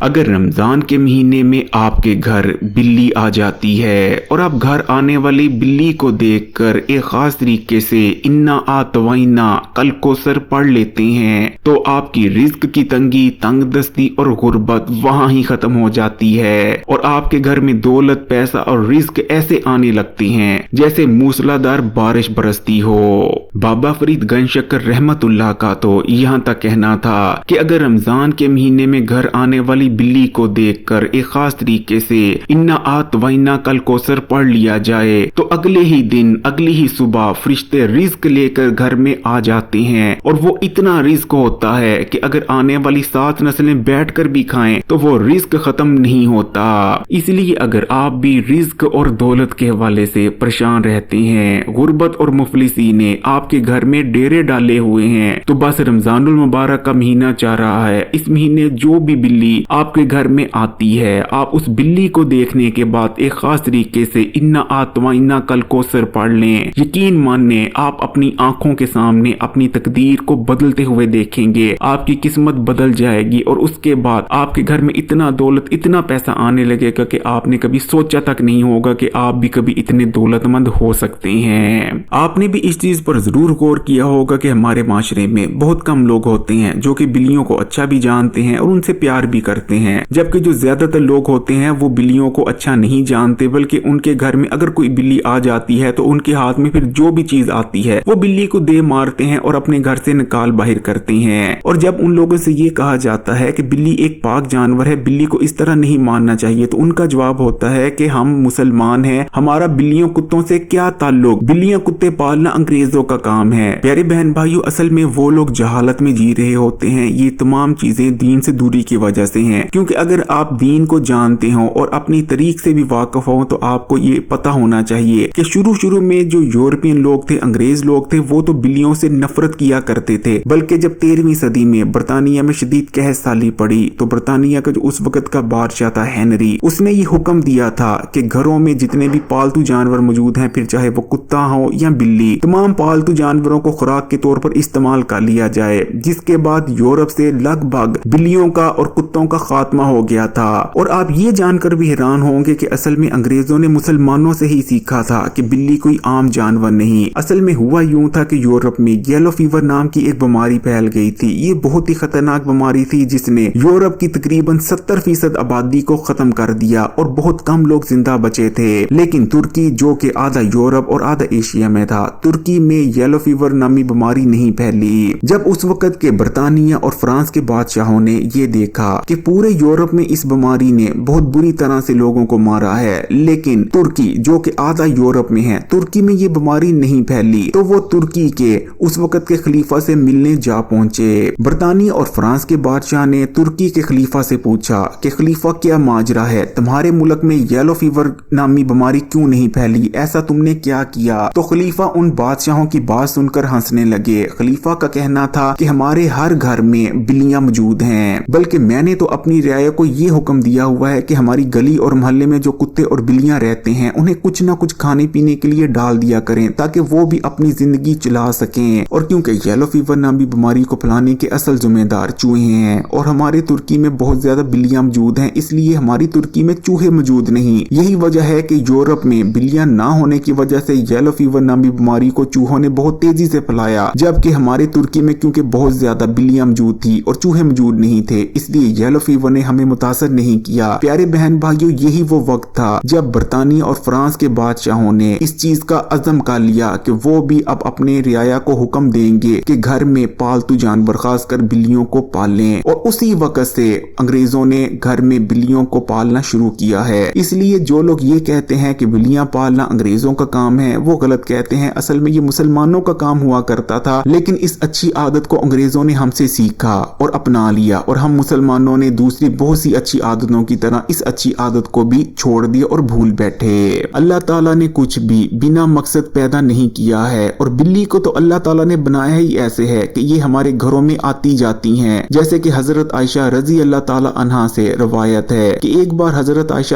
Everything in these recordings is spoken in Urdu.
اگر رمضان کے مہینے میں آپ کے گھر بلی آ جاتی ہے اور آپ گھر آنے والی بلی کو دیکھ کر ایک خاص طریقے سے انا آتوائنا کل کوثر پڑھ لیتے ہیں تو آپ کی رزق کی تنگی، تنگ دستی اور غربت وہاں ہی ختم ہو جاتی ہے اور آپ کے گھر میں دولت، پیسہ اور رزق ایسے آنے لگتے ہیں جیسے موسلادھار بارش برستی ہو۔ بابا فرید گنج شکر رحمت اللہ کا تو یہاں تک کہنا تھا کہ اگر رمضان کے مہینے میں گھر آنے والی بلی کو دیکھ کر ایک خاص طریقے سے انا آتوائنا کل کوثر پڑھ لیا جائے تو اگلے ہی دن، اگلی ہی صبح فرشتے رزق لے کر گھر میں آ جاتے ہیں اور وہ اتنا رزق ہوتا ہے کہ اگر آنے والی 7 نسلیں بیٹھ کر بھی کھائیں تو وہ رزق ختم نہیں ہوتا۔ اس لیے اگر آپ بھی رزق اور دولت کے حوالے سے پریشان رہتے ہیں، غربت اور مفلسی نے آپ کے گھر میں ڈیرے ڈالے ہوئے ہیں، تو بس رمضان المبارک کا مہینہ چاہ رہا ہے، اس مہینے جو بھی بلی آپ کے گھر میں آتی ہے، آپ اس بلی کو دیکھنے کے بعد ایک خاص طریقے سے انا آتوائنا کل کوثر پڑھ لیں۔ یقین مانیں آپ اپنی آنکھوں کے سامنے اپنی تقدیر کو بدلتے ہوئے دیکھیں گے، آپ کی قسمت بدل جائے گی اور اس کے بعد آپ کے گھر میں اتنا دولت، اتنا پیسہ آنے لگے گا کہ آپ نے کبھی سوچا تک نہیں ہوگا کہ آپ بھی کبھی اتنے دولت مند ہو سکتے ہیں۔ آپ نے بھی اس چیز پر ضرور غور کیا ہوگا کہ ہمارے معاشرے میں بہت کم لوگ ہوتے ہیں جو کہ بلیوں کو اچھا بھی جانتے ہیں اور ان سے پیار بھی کرتے ہیں، جبکہ جو زیادہ تر لوگ ہوتے ہیں وہ بلیوں کو اچھا نہیں جانتے، بلکہ ان کے گھر میں اگر کوئی بلی آ جاتی ہے تو ان کے ہاتھ میں پھر جو بھی چیز آتی ہے وہ بلی کو دے مارتے ہیں اور اپنے گھر سے نکال باہر کرتے ہیں۔ اور جب ان لوگوں سے یہ کہا جاتا ہے کہ بلی ایک پاک جانور ہے، بلی کو اس طرح نہیں مارنا چاہیے، تو ان کا جواب ہوتا ہے کہ ہم مسلمان ہیں، ہمارا بلیوں کتوں سے کیا تعلق، بلیاں کتے پالنا انگریزوں کا کام ہے۔ پیارے بہن بھائیو، اصل میں وہ لوگ جہالت میں جی رہے ہوتے ہیں، یہ تمام چیزیں دین سے دوری کی وجہ سے ہیں، کیونکہ اگر آپ دین کو جانتے ہوں اور اپنی طریق سے بھی واقف ہوں تو آپ کو یہ پتا ہونا چاہیے کہ شروع میں جو یورپین لوگ تھے، انگریز لوگ تھے، وہ تو بلیوں سے نفرت کیا کرتے تھے، بلکہ جب 13ویں صدی میں برطانیہ میں شدید قحط سالی پڑی تو برطانیہ کا جو اس وقت کا بادشاہ تھا ہنری، اس نے یہ حکم دیا تھا کہ گھروں میں جتنے بھی پالتو جانور موجود ہیں، پھر چاہے وہ کتا ہو یا بلی، تمام پالتو جانوروں کو خوراک کے طور پر استعمال کر لیا جائے، جس کے بعد یورپ سے لگ بھگ بلیوں کا اور کتوں کا خاتمہ ہو گیا تھا۔ اور آپ یہ جان کر بھی حیران ہوں گے کہ اصل میں انگریزوں نے مسلمانوں سے ہی سیکھا تھا کہ بلی کوئی عام جانور نہیں۔ اصل میں ہوا یوں تھا کہ یورپ میں یلو فیور نام کی ایک بیماری پھیل گئی تھی، یہ بہت ہی خطرناک بیماری تھی جس نے یورپ کی تقریباً 70% آبادی کو ختم کر دیا اور بہت کم لوگ زندہ بچے تھے۔ لیکن ترکی، جو کہ آدھا یورپ اور آدھا ایشیا میں تھا، ترکی میں یلو فیور نامی بیماری نہیں پھیلی۔ جب اس وقت کے برطانیہ اور فرانس کے بادشاہوں نے یہ دیکھا کہ پورے یورپ میں اس بیماری نے بہت بری طرح سے لوگوں کو مارا ہے، لیکن ترکی جو کہ آدھا یورپ میں ہے، ترکی میں یہ بیماری نہیں پھیلی، تو وہ ترکی کے اس وقت کے خلیفہ سے ملنے جا پہنچے۔ برطانیہ اور فرانس کے بادشاہ نے ترکی کے خلیفہ سے پوچھا کہ خلیفہ کیا ماجرا ہے، تمہارے ملک میں یلو فیور نامی بیماری کیوں نہیں پھیلی، ایسا تم نے کیا کیا؟ تو خلیفہ ان بادشاہوں کی بات سن کر ہنسنے لگے۔ خلیفہ کا کہنا تھا کہ ہمارے ہر گھر میں بلیاں موجود ہیں، بلکہ میں نے تو اپنی رعایا کو یہ حکم دیا ہوا ہے کہ ہماری گلی اور محلے میں جو کتے اور بلیاں رہتے ہیں انہیں کچھ نہ کچھ کھانے پینے کے لیے ڈال دیا کریں تاکہ وہ بھی اپنی زندگی چلا سکیں۔ اور کیونکہ یلو فیور نامی بیماری کو پھیلانے کے اصل ذمہ دار چوہے ہیں اور ہمارے ترکی میں بہت زیادہ بلیاں موجود ہیں، اس لیے ہماری ترکی میں چوہے موجود نہیں۔ یہی وجہ ہے کہ یورپ میں بلیاں نہ ہونے کی وجہ سے یلو فیور نامی بیماری کو چوہوں نے بہت تیزی سے پھیلایا، جبکہ ہمارے ترکی میں کیونکہ بہت زیادہ بلیاں موجود تھی اور چوہے موجود نہیں تھے، اس لیے یلو فیور نے ہمیں متاثر نہیں کیا۔ پیارے بہن بھائیو، یہی وہ وقت تھا جب برطانیہ اور فرانس کے بادشاہوں نے اس چیز کا عزم کر لیا کہ وہ بھی اب اپنے رعایا کو حکم دیں گے کہ گھر میں پالتو جانور خاص کر بلیوں کو پالیں، اور اسی وقت سے انگریزوں نے گھر میں بلیوں کو پالنا شروع کیا ہے۔ اس لیے جو لوگ یہ کہتے ہیں کہ بلیاں پالنا انگریزوں کا کام ہے، وہ غلط کہتے ہیں، اصل میں یہ مسلمانوں کا کام ہوا کرتا تھا، لیکن اس اچھی عادت کو انگریزوں نے ہم سے سیکھا اور اپنا لیا، اور ہم مسلمانوں نے دوسری بہت سی اچھی عادتوں کی طرح اس اچھی عادت کو بھی چھوڑ دیا اور بھول بیٹھے۔ اللہ تعالیٰ نے کچھ بھی بنا مقصد پیدا نہیں کیا ہے، اور بلی کو تو اللہ تعالیٰ نے بنایا ہی ایسے ہے کہ یہ ہمارے گھروں میں آتی جاتی ہیں، جیسے کہ حضرت عائشہ رضی اللہ تعالیٰ عنہا سے روایت ہے کہ ایک بار حضرت عائشہ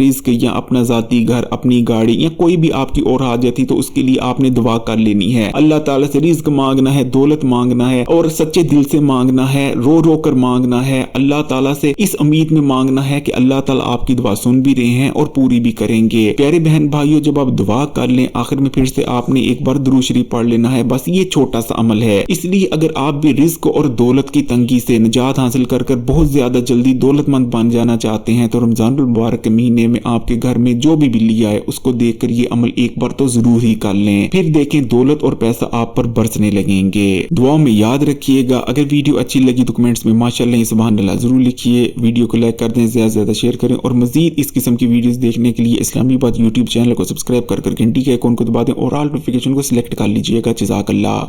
رزق یا اپنا ذاتی گھر, اپنی گاڑی یا کوئی بھی آپ کی اور حاجت تھی, تو اس کے لیے آپ نے دعا کر لینی ہے. اللہ تعالیٰ سے رزق مانگنا ہے, دولت مانگنا ہے اور سچے دل سے مانگنا ہے, رو رو کر مانگنا ہے. اللہ تعالیٰ سے اس امید میں مانگنا ہے کہ اللہ تعالیٰ آپ کی دعا سن بھی رہے ہیں اور پوری بھی کریں گے. پیارے بہن بھائیوں, جب آپ دعا کر لیں آخر میں پھر سے آپ نے ایک بار درود شریف پڑھ لینا ہے. بس یہ چھوٹا سا عمل ہے. اس لیے اگر آپ بھی رزق اور دولت کی تنگی سے نجات حاصل کر بہت زیادہ جلدی دولت مند بن جانا چاہتے ہیں, تو رمضان المبارک کے مہینے میں آپ کے گھر میں جو بھی بلی آئے اس کو دیکھ کر یہ عمل ایک بار تو ضرور ہی کر لیں. پھر دیکھیں دولت اور پیسہ آپ پر برسنے لگیں گے. دعاؤں میں یاد رکھیے گا. اگر ویڈیو اچھی لگی تو کمنٹس میں ماشاءاللہ سبحان اللہ ضرور لکھیے. ویڈیو کو لائک کر دیں, زیادہ سے زیادہ شیئر کریں اور مزید اس قسم کی ویڈیوز دیکھنے کے لیے اسلامی بات یوٹیوب چینل کو سبسکرائب کر گھنٹی کے آئیکن کو دبا دیں اور آل نوٹیفیکیشن کو سلیکٹ کر لیجیے گا. جزاک اللہ.